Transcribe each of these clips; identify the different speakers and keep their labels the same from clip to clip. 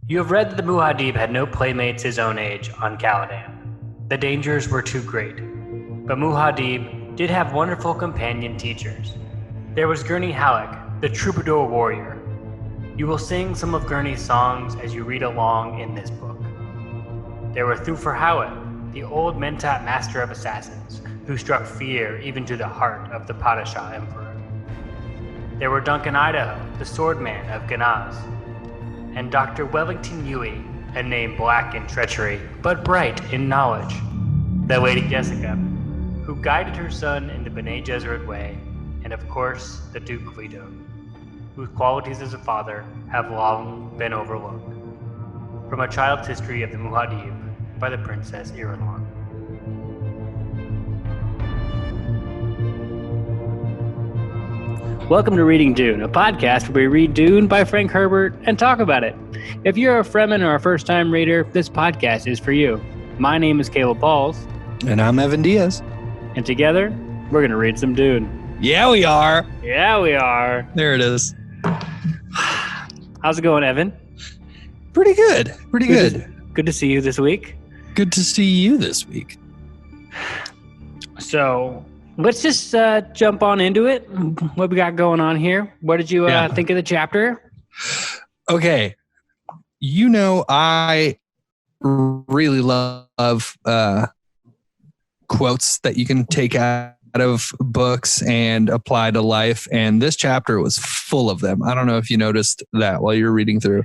Speaker 1: You have read that the Muad'Dib had no playmates his own age on Caladan. The dangers were too great. But Muad'Dib did have wonderful companion teachers. There was Gurney Halleck, the Troubadour Warrior. You will sing some of Gurney's songs as you read along in this book. There were Thufir Hawat, the old Mentat master of assassins, who struck fear even to the heart of the Padishah Emperor. There were Duncan Idaho, the swordman of Ganaz, and Dr. Wellington Huey, a name black in treachery, but bright in knowledge. The Lady Jessica, who guided her son in the Bene Gesserit way, and of course, the Duke Leto, whose qualities as a father have long been overlooked. From A Child's History of the Muad'Dib by the Princess Irulan. Welcome to Reading Dune, a podcast where we read Dune by Frank Herbert and talk about it. If you're a Fremen or a first-time reader, this podcast is for you. My name is Caleb Pauls.
Speaker 2: And I'm Evan Diaz.
Speaker 1: And together, we're going to read some Dune.
Speaker 2: Yeah, we are.
Speaker 1: Yeah, we are.
Speaker 2: There it is.
Speaker 1: How's it going, Evan?
Speaker 2: Pretty good. Pretty good.
Speaker 1: Good to see you this week.
Speaker 2: Good to see you this week.
Speaker 1: So, let's just jump on into it. What we got going on here? What did you think of the chapter?
Speaker 2: Okay. You know, I really love quotes that you can take out of books and apply to life. And this chapter was full of them. I don't know if you noticed that while you were reading through.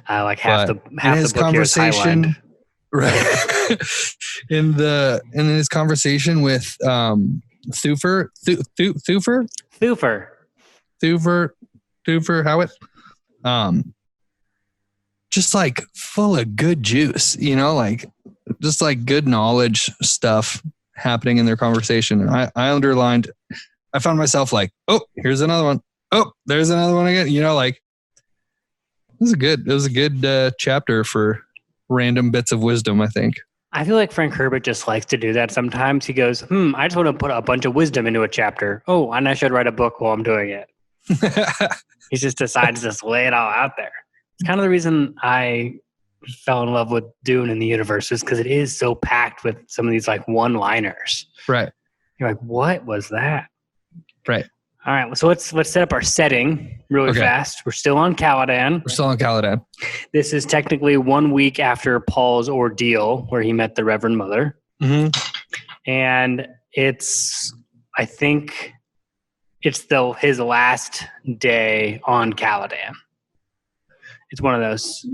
Speaker 1: Like half the book here is highlighted.
Speaker 2: Right. in his conversation with Thufir Hawat, just like full of good juice, you know, like just like good knowledge stuff happening in their conversation. And I underlined, I found myself like, oh, here's another one. Oh, there's another one again. You know, like it was a good chapter for random bits of wisdom, I think.
Speaker 1: I feel like Frank Herbert just likes to do that sometimes. He goes, I just want to put a bunch of wisdom into a chapter. Oh, and I should write a book while I'm doing it. He just decides to lay it all out there. It's kind of the reason I fell in love with Dune in the universe, is because it is so packed with some of these like one-liners.
Speaker 2: Right.
Speaker 1: You're like, what was that?
Speaker 2: Right.
Speaker 1: All right. So let's set up our setting really fast. We're still on Caladan. This is technically 1 week after Paul's ordeal, where he met the Reverend Mother.
Speaker 2: Mm-hmm.
Speaker 1: And I think it's his last day on Caladan. It's one of those.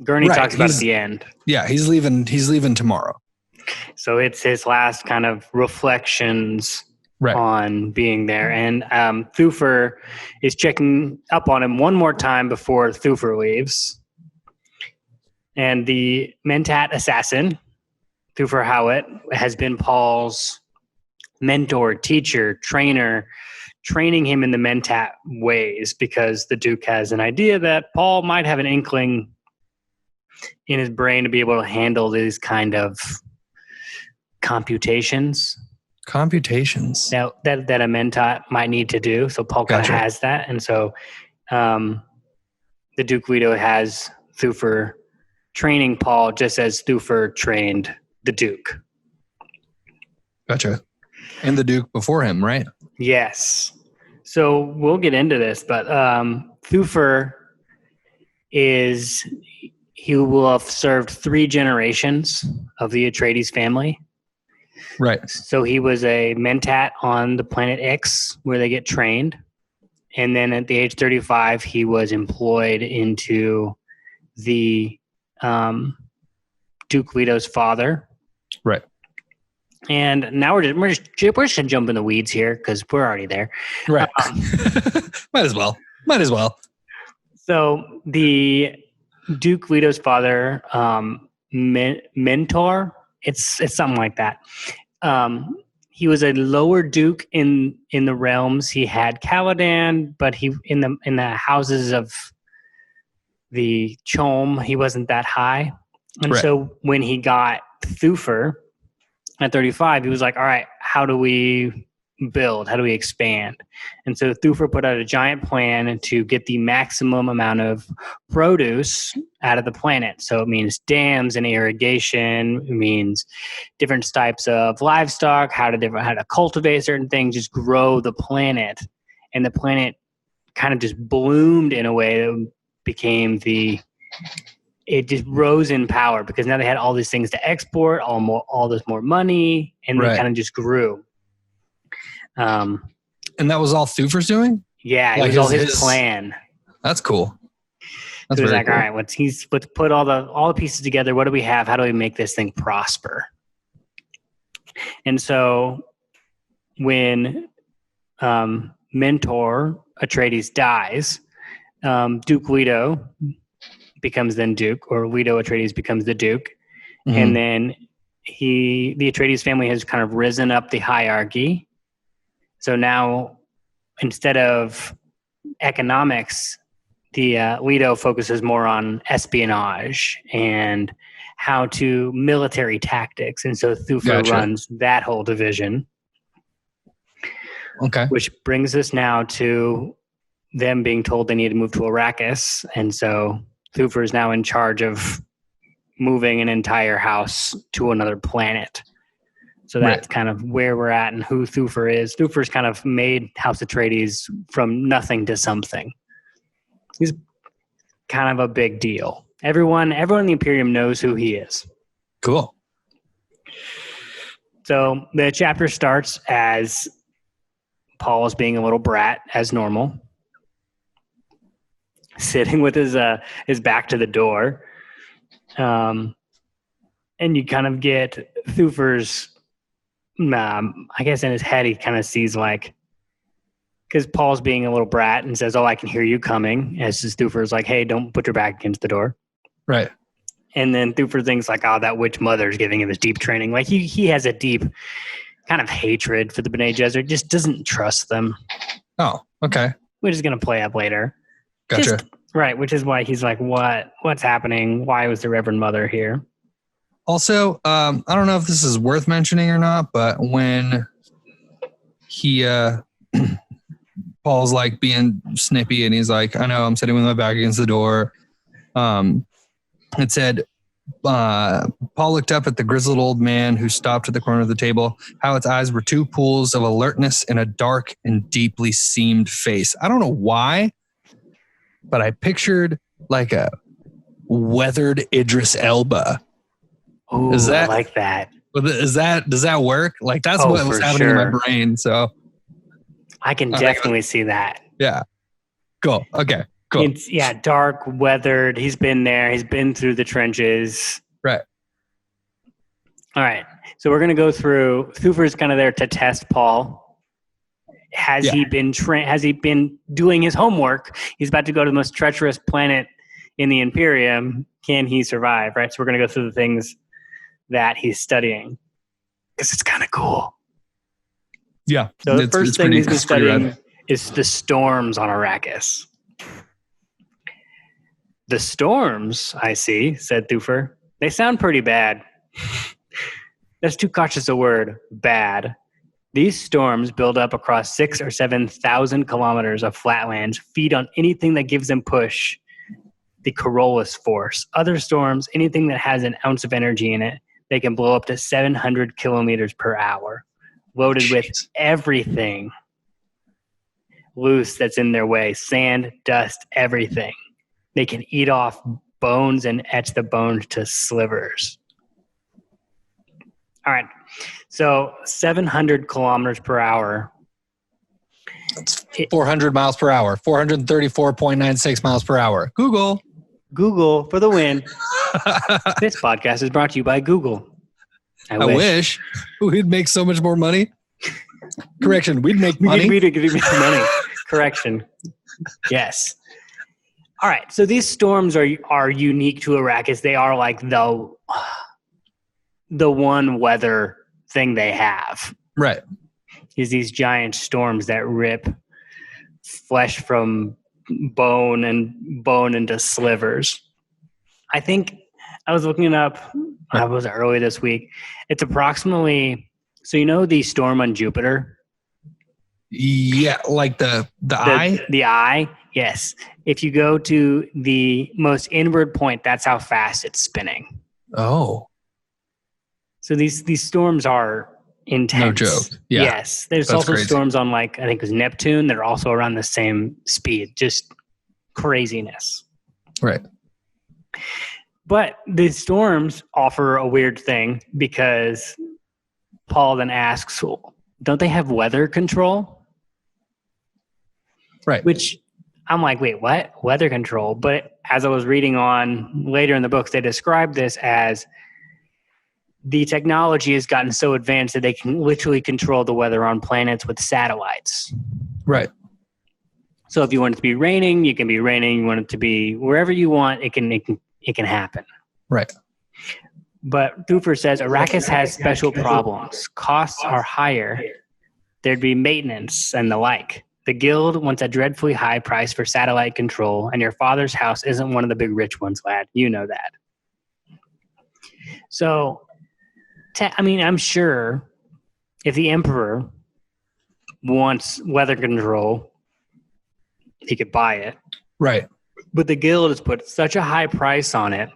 Speaker 1: Gurney talks about at the end.
Speaker 2: Yeah, he's leaving tomorrow.
Speaker 1: So it's his last kind of reflections on being there. And Thufir is checking up on him one more time before Thufir leaves. And the Mentat Assassin, Thufir Hawat, has been Paul's mentor, teacher, trainer, training him in the Mentat ways, because the Duke has an idea that Paul might have an inkling in his brain to be able to handle these kind of computations that a Mentat might need to do. So Paul kind of has that. And so the Duke Leto has Thufir training Paul just as Thufir trained the Duke.
Speaker 2: Gotcha. And the Duke before him, right? Yes.
Speaker 1: So we'll get into this, but Thufir he will have served 3 generations of the Atreides family.
Speaker 2: Right.
Speaker 1: So he was a Mentat on the planet X, where they get trained. And then at the age 35, he was employed into the Duke Leto's father.
Speaker 2: Right.
Speaker 1: And now we're just going to jump in the weeds here, because we're already there.
Speaker 2: Right. Might as well.
Speaker 1: So the Duke Leto's father, mentor, it's something like that. He was a lower duke in the realms. He had Caladan, but he in the houses of the Chom, he wasn't that high. And so when he got Thufir at 35, he was like, all right, how do we build? How do we expand? And so Thufir put out a giant plan to get the maximum amount of produce out of the planet. So it means dams and irrigation. It means different types of livestock, how to cultivate certain things, just grow the planet. And the planet kind of just bloomed in a way that became it just rose in power because now they had all these things to export, all this more money, and they kind of just grew.
Speaker 2: And that was all Thufir's doing?
Speaker 1: Yeah, it was all his plan.
Speaker 2: That's cool. That's
Speaker 1: so he's like,
Speaker 2: cool.
Speaker 1: all right, let's put all the pieces together. What do we have? How do we make this thing prosper? And so when Mentor Atreides dies, Duke Leto becomes then Duke, or Leto Atreides becomes the Duke. Mm-hmm. And then the Atreides family has kind of risen up the hierarchy. So now, instead of economics, the Leto focuses more on espionage and military tactics. And so Thufir runs that whole division.
Speaker 2: Okay.
Speaker 1: Which brings us now to them being told they need to move to Arrakis. And so Thufir is now in charge of moving an entire house to another planet. So that's kind of where we're at and who Thufir is. Thufir's kind of made House Atreides from nothing to something. He's kind of a big deal. Everyone in the Imperium knows who he is.
Speaker 2: Cool.
Speaker 1: So the chapter starts as Paul is being a little brat, as normal, sitting with his back to the door. And you kind of get Thufir's, I guess in his head, he kind of sees because Paul's being a little brat and says, "Oh, I can hear you coming." As Thufir's like, "Hey, don't put your back against the door."
Speaker 2: Right.
Speaker 1: And then Thufir thinks like, "Oh, that witch mother's giving him his deep training." Like he has a deep kind of hatred for the Bene Gesserit, just doesn't trust them.
Speaker 2: Oh, okay.
Speaker 1: Which is going to play up later.
Speaker 2: Gotcha.
Speaker 1: Right, which is why he's like, what's happening? Why was the Reverend Mother here?
Speaker 2: Also, I don't know if this is worth mentioning or not, but when he, Paul's like being snippy and he's like, I know I'm sitting with my back against the door. It said, Paul looked up at the grizzled old man who stopped at the corner of the table. Hawat's eyes were two pools of alertness in a dark and deeply seamed face. I don't know why, but I pictured like a weathered Idris Elba.
Speaker 1: Oh, I like that.
Speaker 2: Does that work? Like that's what was happening in my brain. So
Speaker 1: I can definitely see that.
Speaker 2: Yeah. Cool. Okay. Cool.
Speaker 1: It's dark, weathered. He's been there. He's been through the trenches.
Speaker 2: Right.
Speaker 1: All right. So we're gonna go through. Thufir's kind of there to test Paul. Has he been Has he been doing his homework? He's about to go to the most treacherous planet in the Imperium. Can he survive? Right. So we're gonna go through the things that he's studying because it's kind of cool.
Speaker 2: Yeah.
Speaker 1: So the first thing he's been studying is the storms on Arrakis. The storms, I see, said Thufir. They sound pretty bad. That's too cautious a word, bad. These storms build up across 6,000 or 7,000 kilometers of flatlands, feed on anything that gives them push, the Corollas force. Other storms, anything that has an ounce of energy in it, they can blow up to 700 kilometers per hour, loaded with everything loose that's in their way, sand, dust, everything. They can eat off bones and etch the bones to slivers. All right. So 700 kilometers per hour.
Speaker 2: That's 400 miles per hour. 434.96 miles per hour. Google
Speaker 1: for the win. This podcast is brought to you by Google. I wish.
Speaker 2: We'd make so much more money. Correction. We'd make money.
Speaker 1: We'd make money. Correction. Yes. All right, so these storms are unique to Arrakis. They are like the one weather thing they have.
Speaker 2: Right.
Speaker 1: Is these giant storms that rip flesh from bone and bone into slivers. I think I was looking it up. I was early this week. It's approximately, so you know the storm on Jupiter?
Speaker 2: Yeah, like the eye?
Speaker 1: The eye, yes. If you go to the most inward point, that's how fast it's spinning.
Speaker 2: Oh.
Speaker 1: So these storms are intense.
Speaker 2: No joke. Yeah.
Speaker 1: Yes. There's
Speaker 2: That's
Speaker 1: also
Speaker 2: crazy.
Speaker 1: storms on I think it was Neptune that are also around the same speed. Just craziness.
Speaker 2: Right.
Speaker 1: But the storms offer a weird thing because Paul then asks, don't they have weather control?
Speaker 2: Right.
Speaker 1: Which I'm like, wait, what? Weather control? But as I was reading on later in the books, they describe this as the technology has gotten so advanced that they can literally control the weather on planets with satellites.
Speaker 2: Right.
Speaker 1: So if you want it to be raining, you can be raining. You want it to be wherever you want, it can happen.
Speaker 2: Right.
Speaker 1: But Thufir says Arrakis has special problems. Costs are higher. There'd be maintenance and the like. The guild wants a dreadfully high price for satellite control, and your father's house isn't one of the big rich ones, lad. You know that. So, I'm sure if the emperor wants weather control, he could buy it.
Speaker 2: Right.
Speaker 1: But the guild has put such a high price on it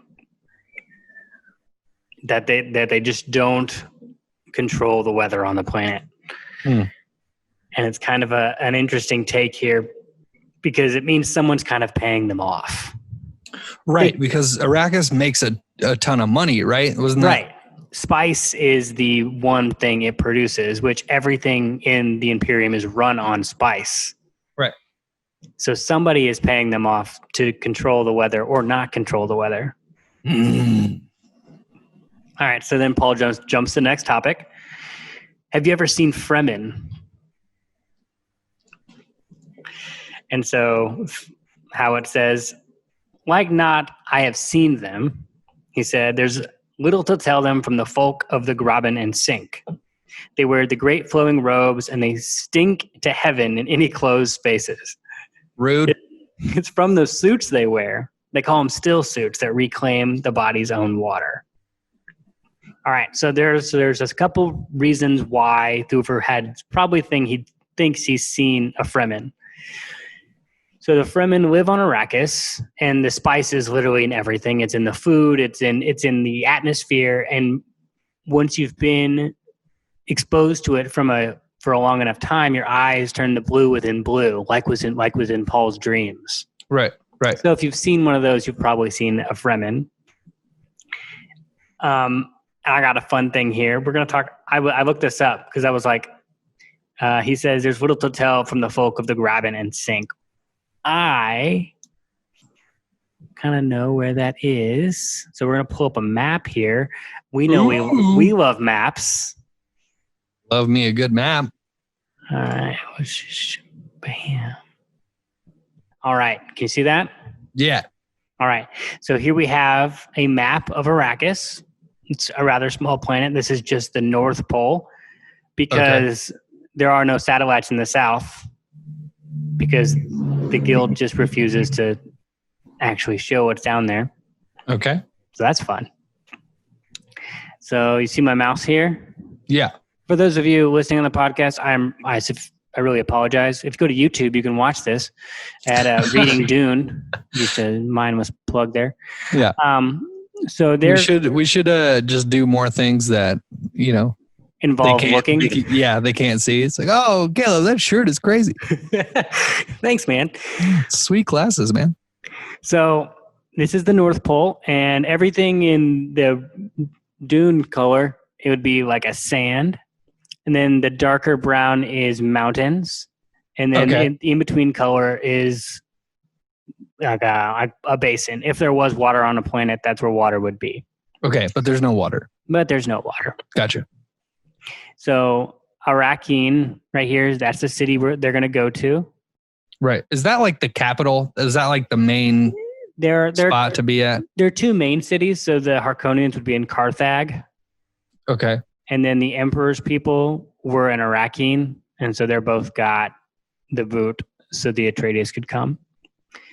Speaker 1: that they just don't control the weather on the planet. And it's kind of an interesting take here because it means someone's kind of paying them off.
Speaker 2: Right, because Arrakis makes a ton of money, right? Wasn't that?
Speaker 1: Right. Spice is the one thing it produces, which everything in the Imperium is run on spice.
Speaker 2: Right.
Speaker 1: So somebody is paying them off to control the weather or not control the weather. All right, so then Paul jumps to the next topic. Have you ever seen Fremen? And so Hawat says, like not, I have seen them. He said, there's little to tell them from the folk of the Graben and Sink. They wear the great flowing robes and they stink to heaven in any closed spaces.
Speaker 2: Rude.
Speaker 1: It's from the suits they wear. They call them still suits that reclaim the body's own water. All right, so there's a couple reasons why Thufir had probably he thinks he's seen a Fremen. So the Fremen live on Arrakis, and the spice is literally in everything. It's in the food, it's in the atmosphere, and once you've been exposed to it for a long enough time, your eyes turn to blue within blue, like was in Paul's dreams.
Speaker 2: Right.
Speaker 1: So if you've seen one of those, you've probably seen a Fremen. I got a fun thing here. We're going to talk. I looked this up because I was like, he says there's little to tell from the folk of the Graben and Sink. I kind of know where that is. So we're going to pull up a map here. We know we love maps.
Speaker 2: Love me a good map.
Speaker 1: All right. Bam. All right. Can you see that?
Speaker 2: Yeah.
Speaker 1: All right. So here we have a map of Arrakis. It's a rather small planet. This is just the North Pole because there are no satellites in the south because the guild just refuses to actually show what's down there.
Speaker 2: Okay.
Speaker 1: So that's fun. So you see my mouse here?
Speaker 2: Yeah.
Speaker 1: For those of you listening on the podcast, I really apologize. If you go to YouTube, you can watch this at Reading Dune. Mine was plugged there.
Speaker 2: Yeah.
Speaker 1: So there
Speaker 2: we should just do more things that
Speaker 1: involve looking.
Speaker 2: They can't see. It's like, oh, Caleb, that shirt is crazy.
Speaker 1: Thanks, man.
Speaker 2: Sweet glasses, man.
Speaker 1: So this is the North Pole, and everything in the Dune color, it would be like a sand. And then the darker brown is mountains. And then in between color is like a basin. If there was water on a planet, that's where water would be.
Speaker 2: Okay, but there's no water.
Speaker 1: Gotcha. So Arrakeen right here, that's the city where they're going to go to.
Speaker 2: Right. Is that like the capital? Is that like the main spot to be at?
Speaker 1: There are two main cities. So the Harkonians would be in Carthage.
Speaker 2: Okay.
Speaker 1: And then the Emperor's people were in Arrakeen. And so they're both got the boot so the Atreides could come.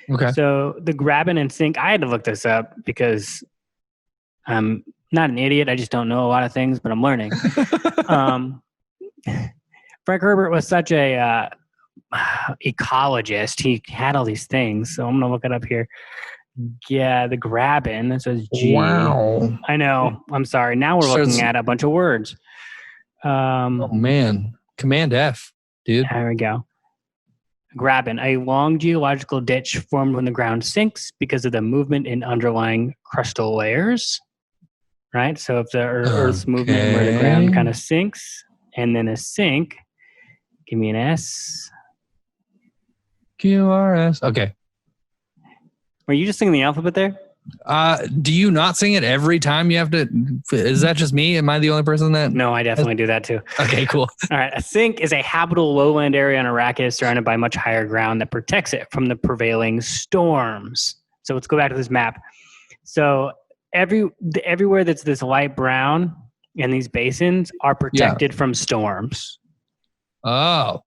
Speaker 2: Okay.
Speaker 1: So the Graben and Sink, I had to look this up because I'm not an idiot. I just don't know a lot of things, but I'm learning. From Frank Herbert was such a ecologist. He had all these things. So I'm going to look it up here. Yeah, the grabbin. It says G.
Speaker 2: Wow.
Speaker 1: I know. I'm sorry. Now we're looking at a bunch of words.
Speaker 2: Oh, man. Command F, dude.
Speaker 1: There we go. Graben, a long geological ditch formed when the ground sinks because of the movement in underlying crustal layers. Right? So if the Earth's movement where the ground kind of sinks, and then a sink, give me an S.
Speaker 2: QRS. Okay.
Speaker 1: Were you just singing the alphabet there?
Speaker 2: Do you not sing it every time you have to? Is that just me? Am I the only person that?
Speaker 1: No, I definitely do that too.
Speaker 2: Okay, cool.
Speaker 1: All right. A sink is a habitable lowland area on Arrakis surrounded by much higher ground that protects it from the prevailing storms. So let's go back to this map. So everywhere that's this light brown and these basins are protected from storms.
Speaker 2: Oh.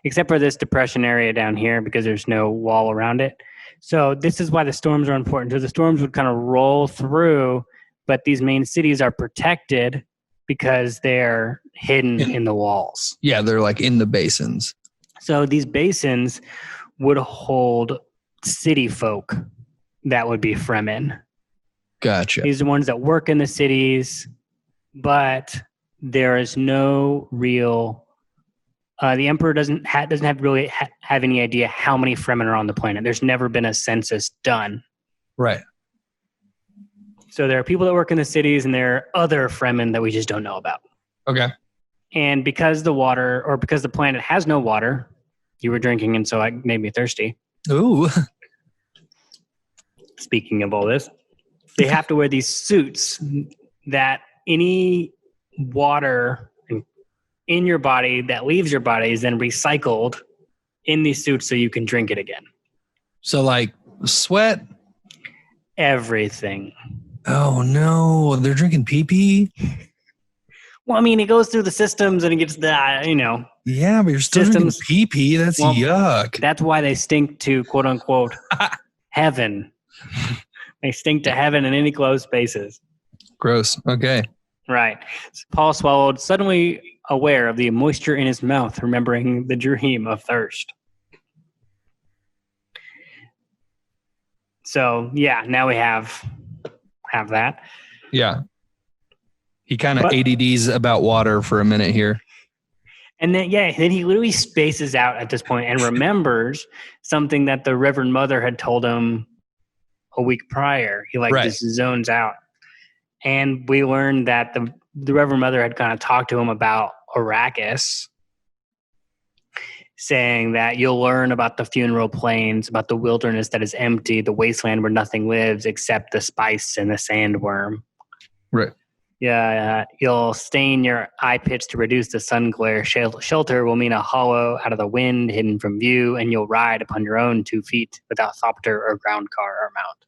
Speaker 1: Except for this depression area down here because there's no wall around it. So this is why the storms are important. So the storms would kind of roll through, but these main cities are protected because they're hidden in the walls.
Speaker 2: Yeah, they're like in the basins.
Speaker 1: So these basins would hold city folk that would be Fremen.
Speaker 2: Gotcha.
Speaker 1: These are the ones that work in the cities, but there is no real... the Emperor doesn't have any idea how many Fremen are on the planet. There's never been a census done.
Speaker 2: Right.
Speaker 1: So there are people that work in the cities, and there are other Fremen that we just don't know about.
Speaker 2: Okay.
Speaker 1: And because the planet has no water, you were drinking, and so it made me thirsty.
Speaker 2: Ooh.
Speaker 1: Speaking of all this, they have to wear these suits that any water in your body that leaves your body is then recycled in these suits so you can drink it again.
Speaker 2: So like sweat?
Speaker 1: Everything.
Speaker 2: Oh no, they're drinking pee-pee?
Speaker 1: Well, I mean, it goes through the systems and it gets the,
Speaker 2: Yeah, but you're still drinking pee-pee. That's yuck.
Speaker 1: That's why they stink to quote unquote heaven. They stink to heaven in any closed spaces.
Speaker 2: Gross. Okay.
Speaker 1: Right. Paul swallowed, suddenly aware of the moisture in his mouth, remembering the dream of thirst. So, yeah, now we have that.
Speaker 2: Yeah. He kind of ADDs about water for a minute here.
Speaker 1: And then he literally spaces out at this point and remembers something that the Reverend Mother had told him a week prior. He just zones out. And we learned that the Reverend Mother had kind of talked to him about Arrakis, saying that you'll learn about the funeral plains, about the wilderness that is empty, the wasteland where nothing lives except the spice and the sandworm.
Speaker 2: Right.
Speaker 1: Yeah, you'll stain your eye pits to reduce the sun glare. Shelter will mean a hollow out of the wind, hidden from view, and you'll ride upon your own 2 feet without thopter or ground car or mount.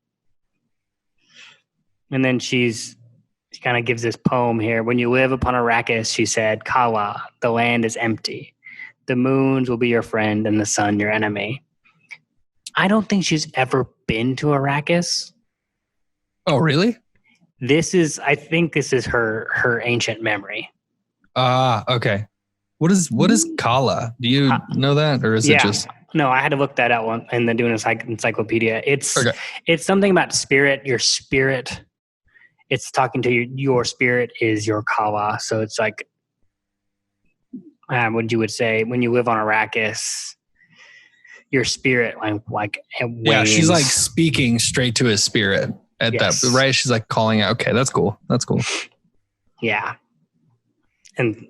Speaker 1: And then she kind of gives this poem here. When you live upon Arrakis, she said, Kala, the land is empty. The moons will be your friend and the sun your enemy. I don't think she's ever been to Arrakis.
Speaker 2: Oh, really?
Speaker 1: I think this is her ancient memory.
Speaker 2: Okay. What is Kala? Do you know that? Or is it just...
Speaker 1: No, I had to look that out in the Dune encyclopedia. It's something about spirit, your spirit. It's talking to your spirit is your Kala. So it's like, what you would say when you live on Arrakis, your spirit like
Speaker 2: yeah, she's like speaking straight to his spirit at that, right? She's like calling out. Okay, that's cool.
Speaker 1: Yeah. And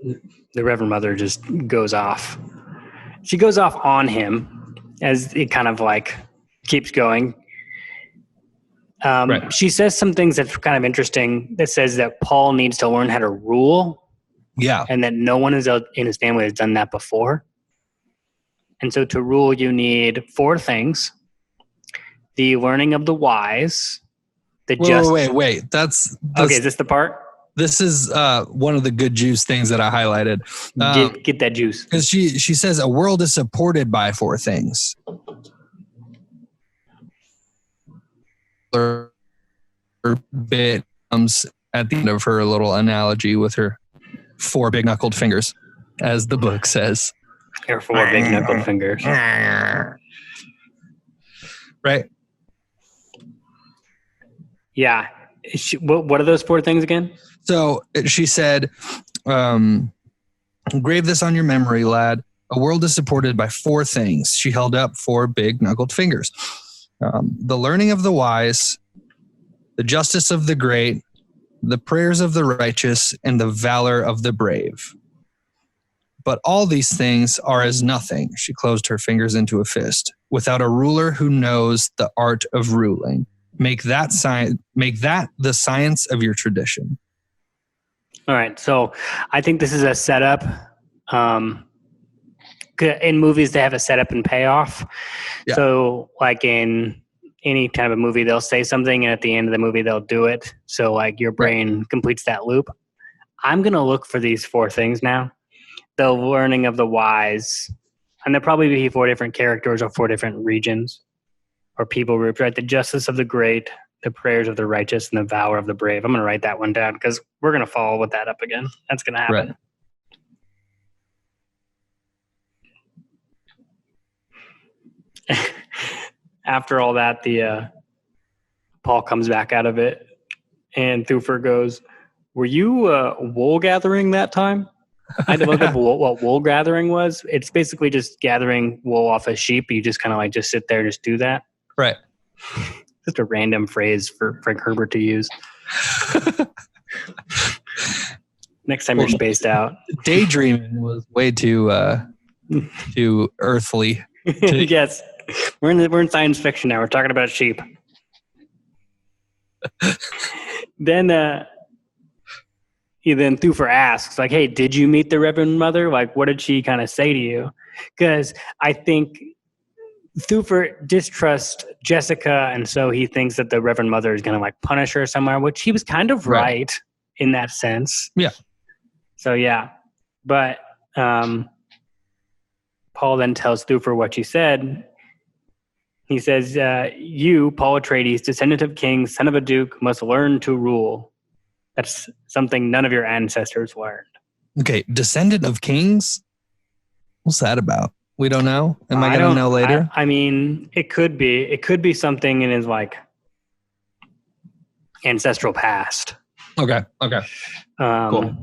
Speaker 1: the Reverend Mother just goes off. She goes off on him as it kind of like keeps going. She says some things that's kind of interesting that says that Paul needs to learn how to rule.
Speaker 2: Yeah.
Speaker 1: And that no one in his family has done that before. And so to rule, you need 4 things. The learning of the wise.
Speaker 2: Wait. That's
Speaker 1: okay, is this the part?
Speaker 2: This is one of the good juice things that I highlighted.
Speaker 1: Get that juice.
Speaker 2: Because she says a world is supported by 4 things. Her bit comes at the end of her little analogy with her 4 big knuckled fingers. as the book says.
Speaker 1: Or 4 big knuckled fingers.
Speaker 2: Right?
Speaker 1: Yeah. What are those 4 things again?
Speaker 2: So she said, engrave this on your memory, lad. A world is supported by 4 things. She held up 4 big knuckled fingers. The learning of the wise, the justice of the great, the prayers of the righteous, and the valor of the brave. But all these things are as nothing, she closed her fingers into a fist, without a ruler who knows the art of ruling. Make that the science of your tradition.
Speaker 1: All right. So I think this is a setup. In movies, they have a setup and payoff.
Speaker 2: Yeah.
Speaker 1: So like in any kind of a movie, they'll say something and at the end of the movie, they'll do it. So like your brain completes that loop. I'm going to look for these 4 things now. The learning of the wise, and there'll probably be 4 different characters or 4 different regions or people groups, right? The justice of the great, the prayers of the righteous, and the valor of the brave. I'm going to write that one down because we're going to follow with that up again. That's going to happen. Right. After all that, Paul comes back out of it, and Thufir goes, "Were you wool gathering that time?" I had to look up what wool gathering was. It's basically just gathering wool off a sheep. You just kind of like just sit there and just do that.
Speaker 2: Right.
Speaker 1: Just a random phrase for Frank Herbert to use. Next time you're spaced out.
Speaker 2: Daydreaming was way too earthly.
Speaker 1: Yes. We're in science fiction now. We're talking about sheep. Then Thufir asks, like, "Hey, did you meet the Reverend Mother? Like, what did she kind of say to you?" Because I think Thufir distrusts Jessica, and so he thinks that the Reverend Mother is going to like punish her somewhere, which he was kind of right in that sense.
Speaker 2: Yeah.
Speaker 1: So yeah, but Paul then tells Thufir what she said. He says, "You, Paul Atreides, descendant of kings, son of a duke, must learn to rule. That's something none of your ancestors learned."
Speaker 2: Okay, descendant of kings? What's that about? We don't know. Am I going to know later?
Speaker 1: I mean, it could be. It could be something in his like ancestral past.
Speaker 2: Okay. Cool.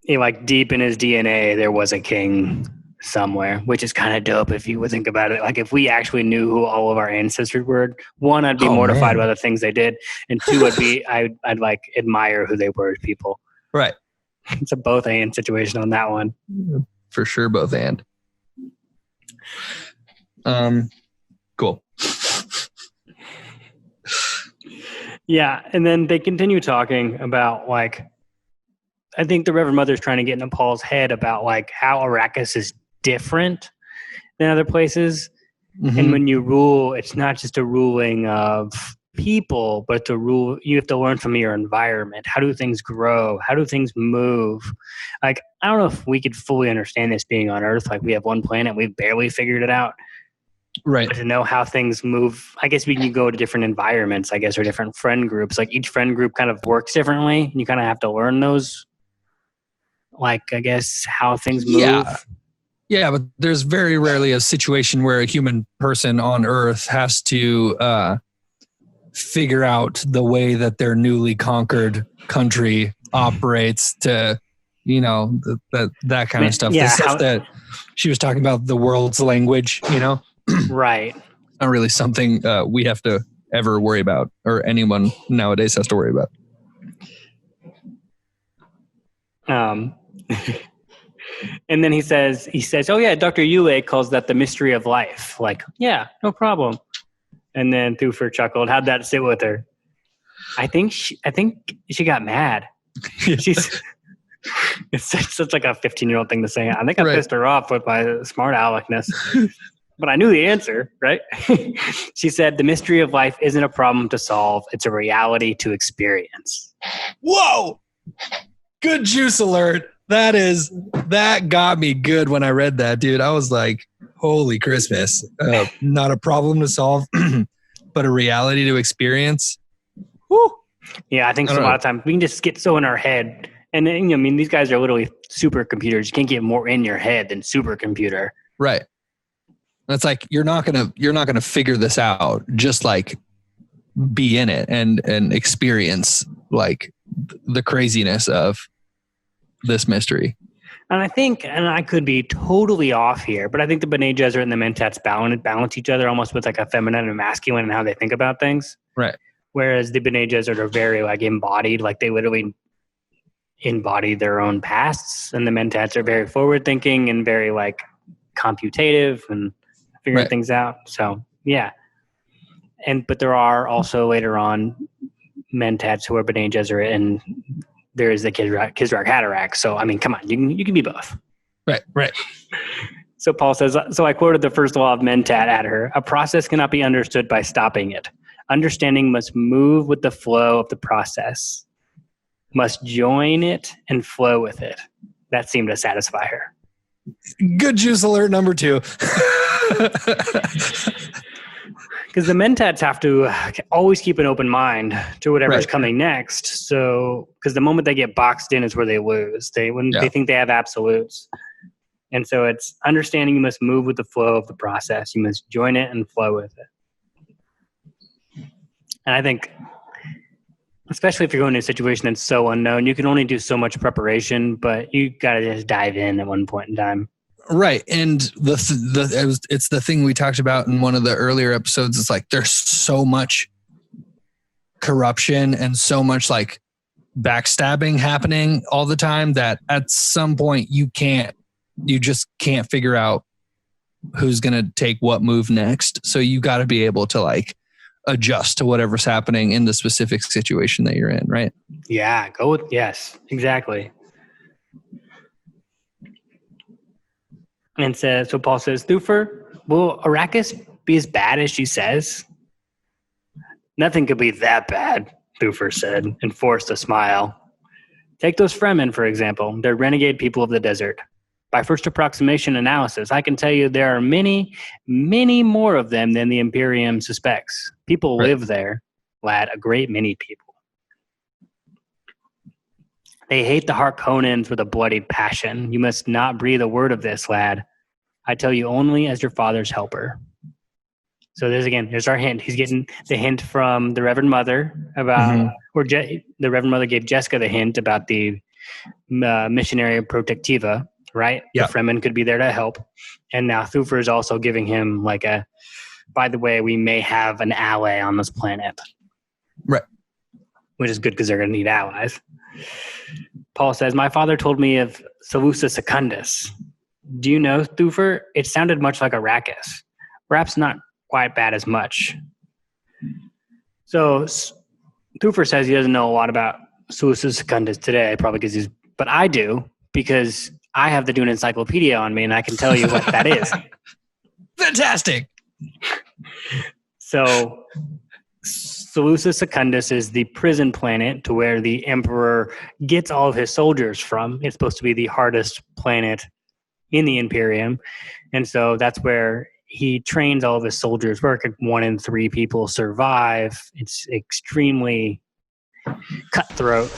Speaker 1: Like deep in his DNA, there was a king somewhere, which is kind of dope if you would think about it. Like if we actually knew who all of our ancestors were, 1, I'd be mortified by the things they did, and 2, I'd like admire who they were as people.
Speaker 2: Right.
Speaker 1: It's a both and situation on that one.
Speaker 2: For sure, both and. Cool.
Speaker 1: Yeah, and then they continue talking about like, I think the Reverend Mother's trying to get into Paul's head about like how Arrakis is different than other places. Mm-hmm. And when you rule, it's not just a ruling of people, but to rule, you have to learn from your environment. How do things grow? How do things move? Like, I don't know if we could fully understand this being on Earth. Like we have one planet, we've barely figured it out.
Speaker 2: Right.
Speaker 1: But to know how things move, I guess we can go to different environments, I guess, or different friend groups. Like each friend group kind of works differently. And you kind of have to learn those, like, I guess, how things move.
Speaker 2: Yeah, but there's very rarely a situation where a human person on Earth has to figure out the way that their newly conquered country operates to, you know, that kind of stuff.
Speaker 1: Yeah,
Speaker 2: the stuff that she was talking about, the world's language, you know?
Speaker 1: Right.
Speaker 2: Not really something we have to ever worry about, or anyone nowadays has to worry about.
Speaker 1: And then he says, "Oh yeah, Dr. Yule calls that the mystery of life." Like, yeah, no problem. And then Thufir chuckled. How'd that sit with her? I think she got mad. It's such like a 15-year-old thing to say. I think I pissed her off with my smart aleckness. But I knew the answer, right? She said, "The mystery of life isn't a problem to solve. It's a reality to experience."
Speaker 2: Whoa! Good juice alert. That got me good when I read that, dude. I was like, holy Christmas. Not a problem to solve, but a reality to experience.
Speaker 1: Woo. Yeah, I think a lot of times we can just get so in our head. And then, I mean, these guys are literally supercomputers. You can't get more in your head than supercomputer.
Speaker 2: Right. It's like you're not gonna figure this out. Just like be in it and experience like the craziness of this mystery.
Speaker 1: And I think, and I could be totally off here, but I think the Bene Gesserit and the Mentats balance each other almost with like a feminine and masculine in how they think about things.
Speaker 2: Right.
Speaker 1: Whereas the Bene Gesserit are very like embodied, like they literally embody their own pasts, and the Mentats are very forward thinking and very like computative and figuring things out. So yeah. But there are also later on Mentats who are Bene Gesserit, and there is the Kizrak Haderach. So I mean, come on, you can be both.
Speaker 2: Right.
Speaker 1: So Paul says, so I quoted the first law of Mentat at her: a process cannot be understood by stopping it. Understanding must move with the flow of the process, must join it and flow with it. That seemed to satisfy her.
Speaker 2: Good juice alert number 2.
Speaker 1: Because the Mentats have to always keep an open mind to whatever's coming next. So, because the moment they get boxed in is where they lose. They think they have absolutes. And so it's understanding you must move with the flow of the process. You must join it and flow with it. And I think, especially if you're going to a situation that's so unknown, you can only do so much preparation, but you got to just dive in at one point in time.
Speaker 2: Right. And it's the thing we talked about in one of the earlier episodes. It's like there's so much corruption and so much like backstabbing happening all the time that at some point you just can't figure out who's going to take what move next. So you got to be able to like adjust to whatever's happening in the specific situation that you're in. Right.
Speaker 1: Yeah. Yes, exactly. And so Paul says, Thufir, will Arrakis be as bad as she says? Nothing could be that bad, Thufir said, and forced a smile. Take those Fremen, for example. They're renegade people of the desert. By first approximation analysis, I can tell you there are many, many more of them than the Imperium suspects. People live there, lad, a great many people. They hate the Harkonnens with a bloody passion. You must not breathe a word of this, lad. I tell you only as your father's helper. So there's our hint. He's getting the hint from the Reverend Mother about, the Reverend Mother gave Jessica the hint about the missionary protectiva, right?
Speaker 2: Yeah.
Speaker 1: The Fremen could be there to help. And now Thufir is also giving him like by the way, we may have an ally on this planet.
Speaker 2: Right.
Speaker 1: Which is good because they're going to need allies. Paul says, my father told me of SaLuSa Secundus. Do you know, Thufir? It sounded much like Arrakis. Perhaps not quite bad as much. So Thufir says he doesn't know a lot about SaLuSa Secundus today, probably but I do, because I have the Dune Encyclopedia on me and I can tell you what that is.
Speaker 2: Fantastic.
Speaker 1: So SaLuSa Secundus is the prison planet to where the Emperor gets all of his soldiers from. It's supposed to be the hardest planet in the Imperium. And so that's where he trains all of his soldiers, where 1 in 3 people survive. It's extremely cutthroat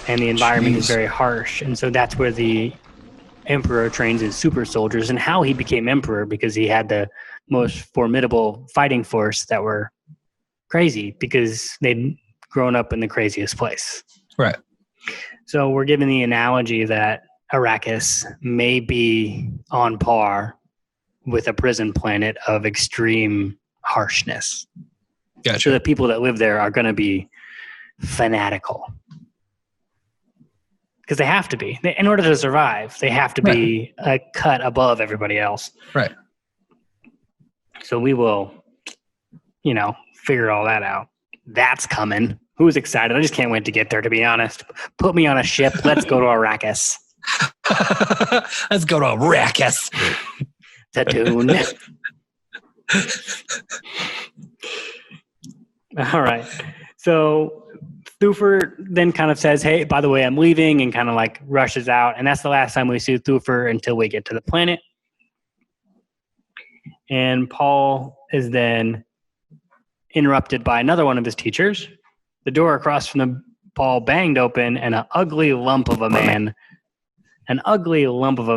Speaker 1: and the environment is very harsh. And so that's where the Emperor trains his super soldiers, and how he became Emperor, because he had the most formidable fighting force that were crazy because they'd grown up in the craziest place.
Speaker 2: Right.
Speaker 1: So we're given the analogy that Arrakis may be on par with a prison planet of extreme harshness.
Speaker 2: Gotcha.
Speaker 1: So the people that live there are going to be fanatical. Because they have to be. In order to survive, they have to be a cut above everybody else.
Speaker 2: Right.
Speaker 1: So we will, figure all that out. That's coming. Who's excited? I just can't wait to get there, to be honest. Put me on a ship. Let's go to Arrakis.
Speaker 2: Let's go to Arrakis.
Speaker 1: To Dune. All right. So Thufir then kind of says, hey, by the way, I'm leaving, and kind of like rushes out. And that's the last time we see Thufir until we get to the planet. And Paul is then interrupted by another one of his teachers. The door across from the Paul banged open, and an ugly lump of a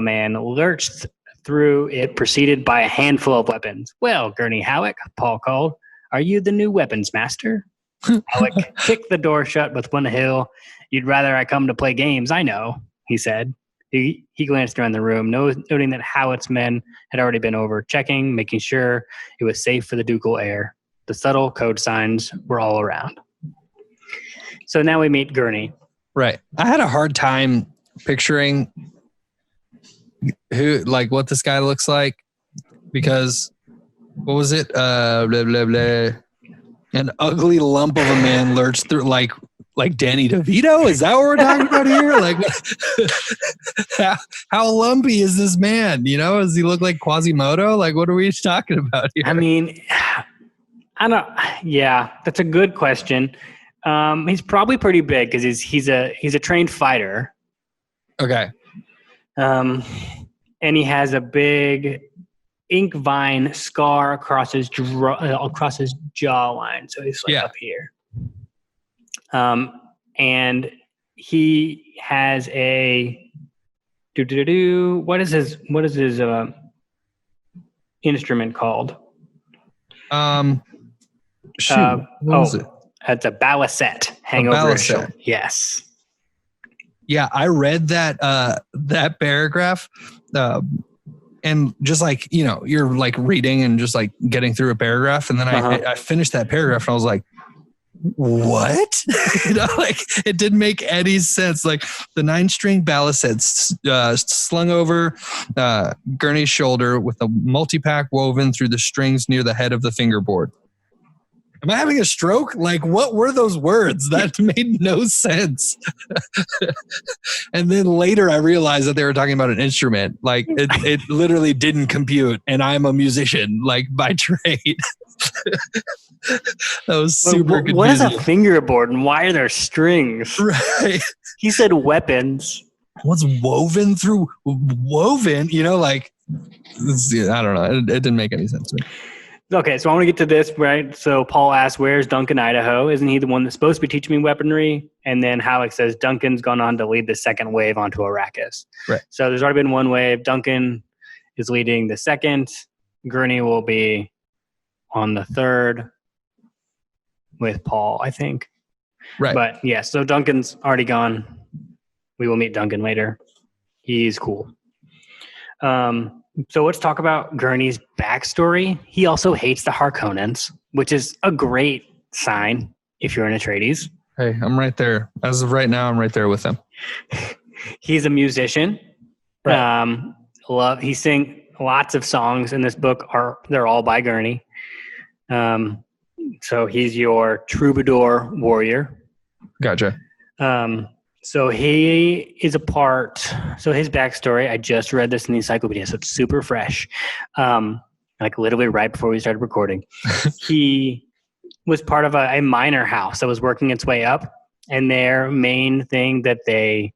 Speaker 1: man lurched through it, preceded by a handful of weapons. "Well, Gurney Halleck," Paul called, "are you the new weapons master?" Halleck kicked the door shut with one heel. "You'd rather I come to play games, I know," he said. He glanced around the room, noting that Halleck's men had already been over, checking, making sure it was safe for the ducal heir. The subtle code signs were all around. So now we meet Gurney.
Speaker 2: Right. I had a hard time picturing what this guy looks like, because what was it? Blah, blah, blah. An ugly lump of a man lurched through, like Danny DeVito? Is that what we're talking about here? Like, how lumpy is this man? You know, does he look like Quasimodo? Like, what are we talking about here?
Speaker 1: I mean, yeah, that's a good question. He's probably pretty big because he's a trained fighter.
Speaker 2: Okay.
Speaker 1: And he has a big ink vine scar across his jawline, so he's up here. And he has a what is his instrument called?
Speaker 2: What was it?
Speaker 1: It's a balisette hanging over his shoulder. Yes.
Speaker 2: Yeah, I read that paragraph, and just like, you know, you're like reading and just like getting through a paragraph, and then I finished that paragraph and I was like, what? You know, like, it didn't make any sense. Like, the 9-string balisette slung over Gurney's shoulder with a multi-pack woven through the strings near the head of the fingerboard. Am I having a stroke? Like, what were those words? That made no sense. And then later I realized that they were talking about an instrument. Like, it literally didn't compute. And I'm a musician, like, by trade. That was super confusing.
Speaker 1: What is a fingerboard and why are there strings?
Speaker 2: Right.
Speaker 1: He said weapons.
Speaker 2: What's woven through woven? You know, like, I don't know. It didn't make any sense to me.
Speaker 1: Okay, so I want to get to this, right? So Paul asks, "Where's Duncan Idaho? Isn't he the one that's supposed to be teaching me weaponry?" And then Halleck says, "Duncan's gone on to lead the second wave onto Arrakis."
Speaker 2: Right.
Speaker 1: So there's already been one wave. Duncan is leading the second. Gurney will be on the third with Paul, I think.
Speaker 2: Right.
Speaker 1: But yeah, so Duncan's already gone. We will meet Duncan later. He's cool. So let's talk about Gurney's backstory. He also hates the Harkonnens, which is a great sign if you're in Atreides.
Speaker 2: Hey, I'm right there. As of right now, I'm right there with him.
Speaker 1: He's a musician.
Speaker 2: Right.
Speaker 1: He sings lots of songs in this book. They're all by Gurney. So he's your Troubadour Warrior.
Speaker 2: Gotcha.
Speaker 1: So he is so his backstory, I just read this in the encyclopedia, so it's super fresh. Like literally right before we started recording. He was part of a minor house that was working its way up, and their main thing that they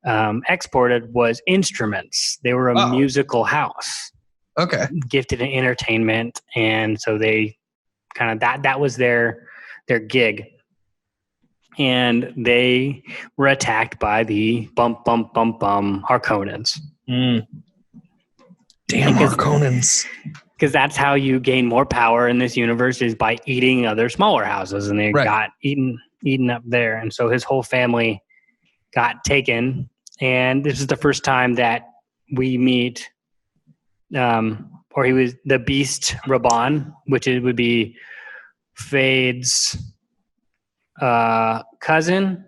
Speaker 1: exported was instruments. They were a musical house.
Speaker 2: Okay.
Speaker 1: Gifted in entertainment, and so they kind of that was their gig. And they were attacked by the Harkonnens.
Speaker 2: Damn Harkonnens.
Speaker 1: Because that's how you gain more power in this universe, is by eating other smaller houses. And they got eaten up there. And so his whole family got taken. And this is the first time that we meet, or he was the Beast Raban, which would be Fade's cousin,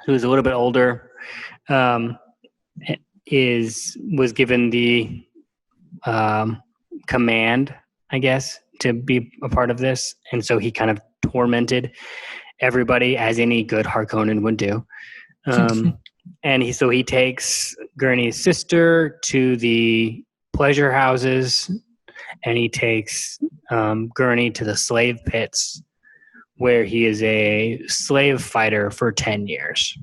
Speaker 1: who's a little bit older, was given the command, I guess, to be a part of this, and so he kind of tormented everybody as any good Harkonnen would do. And he takes Gurney's sister to the pleasure houses, and he takes Gurney to the slave pits, where he is a slave fighter for 10 years.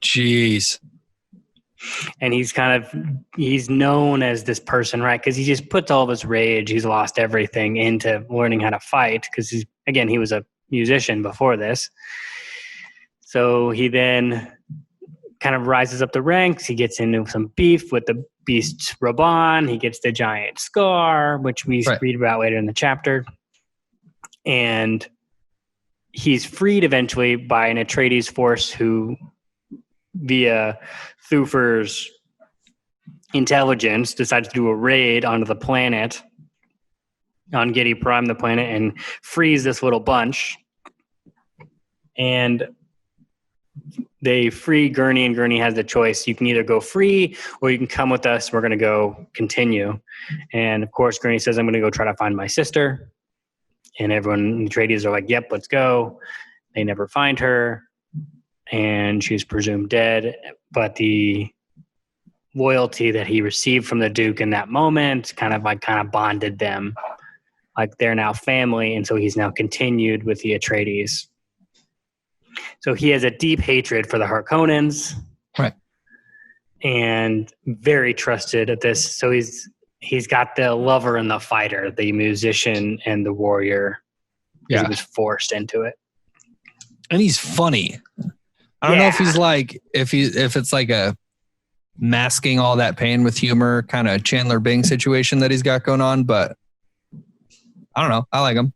Speaker 2: Jeez.
Speaker 1: And he's known as this person, right? Because he just puts all of his rage, he's lost everything, into learning how to fight. Because he was a musician before this. So he then kind of rises up the ranks. He gets into some beef with the beast Raban. He gets the giant scar, which we read about later in the chapter. And he's freed eventually by an Atreides force who, via Thufir's intelligence, decides to do a raid onto the planet, on Giedi Prime, the planet, and frees this little bunch. And they free Gurney, and Gurney has the choice. You can either go free or you can come with us. We're going to go continue. And of course, Gurney says, I'm going to go try to find my sister. And everyone, the Atreides are like, yep, let's go. They never find her. And she's presumed dead. But the loyalty that he received from the Duke in that moment kind of bonded them. Like they're now family. And so he's now continued with the Atreides. So he has a deep hatred for the Harkonnens,
Speaker 2: right?
Speaker 1: And very trusted at this. So he's got the lover and the fighter, the musician and the warrior. Yeah, he was forced into it,
Speaker 2: and he's funny. I don't know if he's like if it's like a masking all that pain with humor kind of Chandler Bing situation that he's got going on, but I don't know. I like him.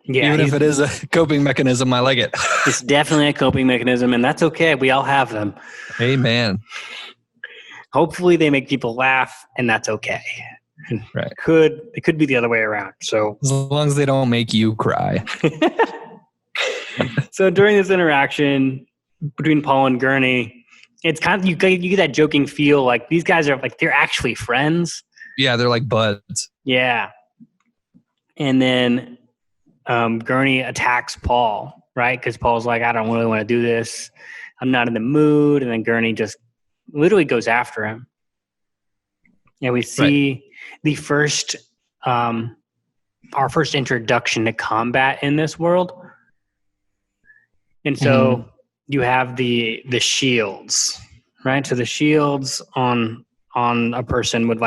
Speaker 1: Yeah,
Speaker 2: even if it is a coping mechanism, I like it.
Speaker 1: It's definitely a coping mechanism, and that's okay. We all have them.
Speaker 2: Amen.
Speaker 1: Hopefully they make people laugh, and that's okay.
Speaker 2: Right.
Speaker 1: It could be the other way around. So
Speaker 2: as long as they don't make you cry.
Speaker 1: So during this interaction between Paul and Gurney, it's kind of you get that joking feel like these guys are like they're actually friends.
Speaker 2: Yeah, they're like buds.
Speaker 1: Yeah. And then Gurney attacks Paul, right? Because Paul's like, I don't really want to do this. I'm not in the mood. And then Gurney just literally goes after him. And we see the first, our first introduction to combat in this world. And so you have the shields, right? So the shields on a person would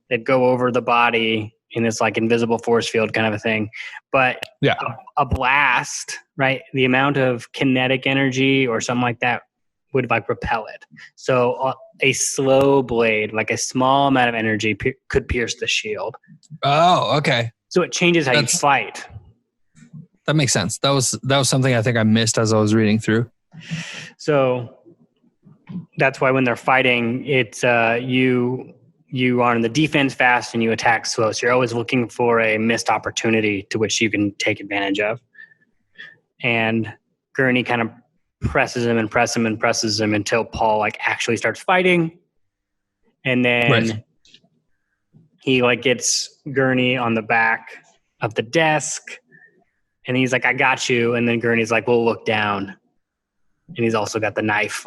Speaker 1: they'd go over the body in this like invisible force field kind of a thing. But a blast, right? The amount of kinetic energy or something like that would repel it. So a slow blade, like a small amount of energy could pierce the shield.
Speaker 2: Oh, okay.
Speaker 1: So it changes how you fight.
Speaker 2: That makes sense. That was something I think I missed as I was reading through.
Speaker 1: So that's why when they're fighting, it's you are on the defense fast and you attack slow. So you're always looking for a missed opportunity to which you can take advantage of. And Gurney kind of presses him and presses him until Paul actually starts fighting. And then he gets Gurney on the back of the desk and he's like, I got you. And then Gurney's like, we'll look down. And he's also got the knife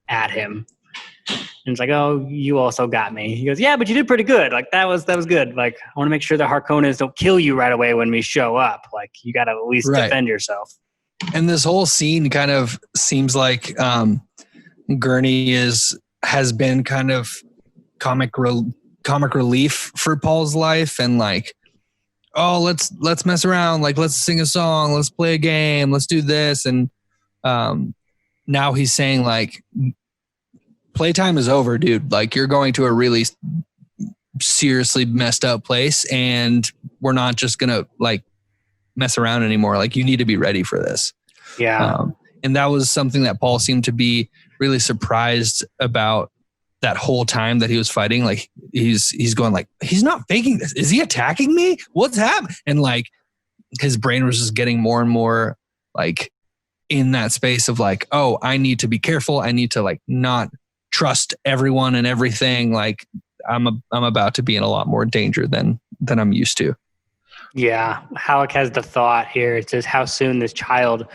Speaker 1: at him. And it's like, oh, you also got me. He goes, yeah, but you did pretty good. That was good. I want to make sure the Harkonnens don't kill you right away when we show up. You got to at least defend yourself.
Speaker 2: And this whole scene kind of seems like Gurney has been kind of comic relief for Paul's life, and oh, let's mess around, let's sing a song, let's play a game, let's do this, and now he's saying playtime is over, dude. You're going to a really seriously messed up place, and we're not just gonna mess around anymore. You need to be ready for this.
Speaker 1: Yeah.
Speaker 2: And that was something that Paul seemed to be really surprised about that whole time that he was fighting. He's going he's not faking this. Is he attacking me? What's happening? And his brain was just getting more and more in that space of oh, I need to be careful. I need to not trust everyone and everything. I'm about to be in a lot more danger than I'm used to.
Speaker 1: Yeah. Halleck has the thought here. It says how soon this child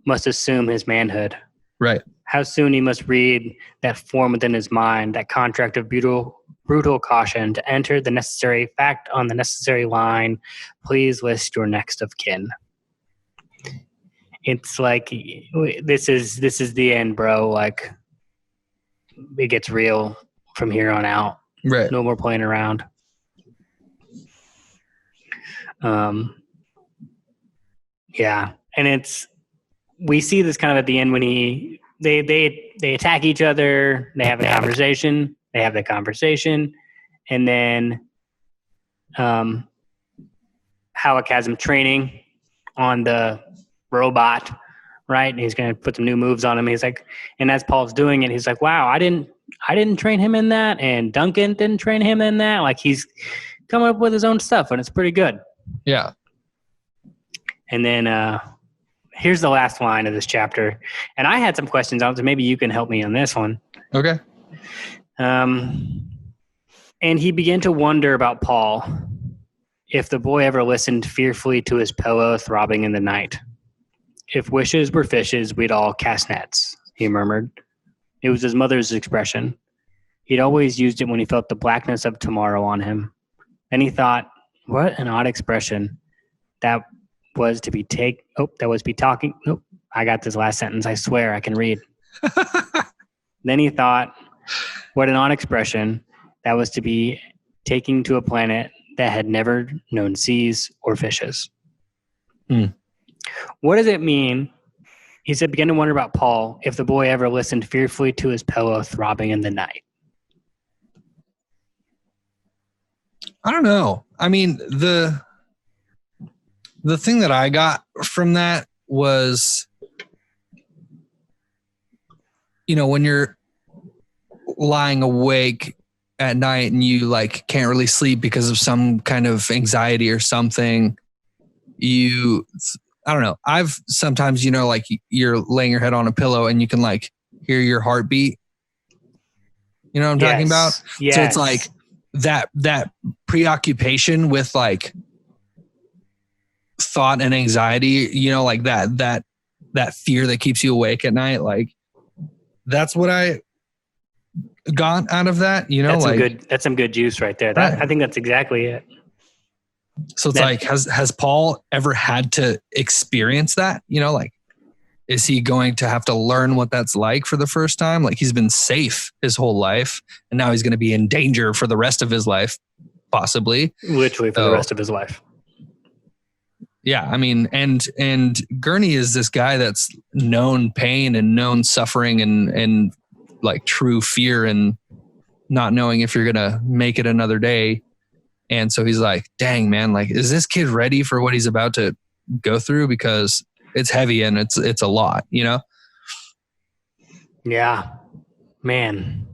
Speaker 1: must assume his manhood.
Speaker 2: Right.
Speaker 1: How soon he must read that form within his mind, that contract of brutal caution to enter the necessary fact on the necessary line. Please list your next of kin. It's this is the end, bro. It gets real from here on out.
Speaker 2: Right.
Speaker 1: No more playing around. Yeah. And we see this kind of at the end when they attack each other. They have a conversation. They have the conversation, and then Halleck has him training on the robot, right? And he's going to put some new moves on him. He's like, and as Paul's doing it, he's like, "Wow, I didn't train him in that, and Duncan didn't train him in that." Like he's coming up with his own stuff, and it's pretty good.
Speaker 2: Yeah.
Speaker 1: And then here's the last line of this chapter, and I had some questions on it, so maybe you can help me on this one.
Speaker 2: Okay.
Speaker 1: And he began to wonder about Paul, if the boy ever listened fearfully to his pillow throbbing in the night. If wishes were fishes, we'd all cast nets, he murmured. It was his mother's expression. He'd always used it when he felt the blackness of tomorrow on him. Then he thought, what an odd expression. That was be talking. Nope, I got this last sentence. I swear I can read. Then he thought, what an odd expression. That was to be taking to a planet that had never known seas or fishes. What does it mean? He said, began to wonder about Paul, if the boy ever listened fearfully to his pillow throbbing in the night.
Speaker 2: I don't know. I mean, the thing that I got from that was, when you're lying awake at night and you like can't really sleep because of some kind of anxiety or something, I don't know. I've sometimes, like you're laying your head on a pillow and you can like hear your heartbeat. You know what I'm talking about?
Speaker 1: Yes.
Speaker 2: So it's like that preoccupation with like thought and anxiety, like that fear that keeps you awake at night. Like that's what I got out of that,
Speaker 1: that's some good juice right there. I think that's exactly it.
Speaker 2: So it's like, has Paul ever had to experience that? Like, is he going to have to learn what that's like for the first time? Like he's been safe his whole life and now he's going to be in danger for the rest of his life, possibly.
Speaker 1: Literally for the rest of his life.
Speaker 2: Yeah. I mean, and Gurney is this guy that's known pain and known suffering and like true fear and not knowing if you're going to make it another day. And so he's like, dang, man, like, is this kid ready for what he's about to go through? Because it's heavy and it's a lot,
Speaker 1: Yeah, man.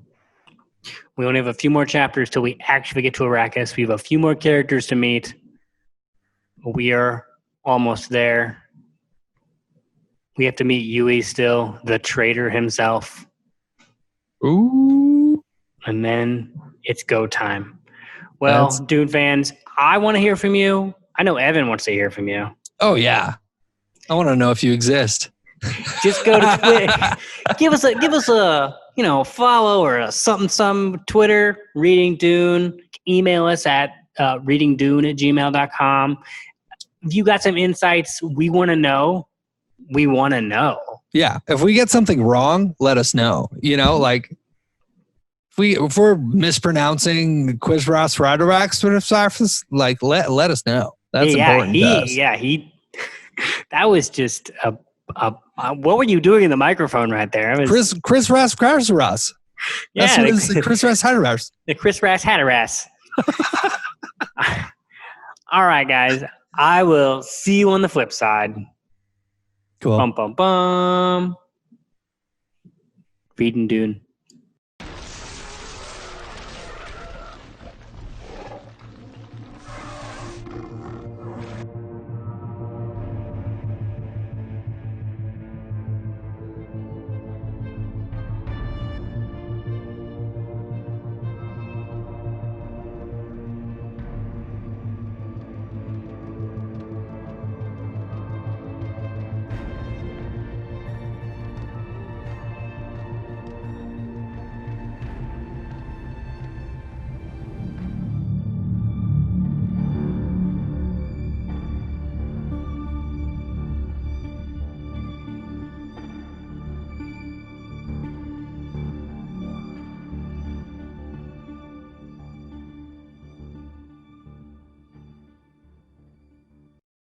Speaker 1: We only have a few more chapters till we actually get to Arrakis. We have a few more characters to meet. We are almost there. We have to meet Yui still, the traitor himself.
Speaker 2: Ooh.
Speaker 1: And then it's go time. Well, Dune fans, I want to hear from you. I know Evan wants to hear from you.
Speaker 2: Oh, yeah. I want to know if you exist.
Speaker 1: Just go to Twitter. give us a follow or a something Twitter, Reading Dune. Email us at readingdune@gmail.com. If you got some insights, we want to know. We want to know.
Speaker 2: Yeah. If we get something wrong, let us know. Like if we're mispronouncing Quizras Radarax, like let us know. That's important to us.
Speaker 1: That was just what were you doing in the microphone right there?
Speaker 2: Chris Ras.
Speaker 1: Yeah,
Speaker 2: Chris Ras Hatteras.
Speaker 1: The Chris Ras Hatteras. All right, guys. I will see you on the flip side.
Speaker 2: Cool.
Speaker 1: Bum bum bum. Reading Dune.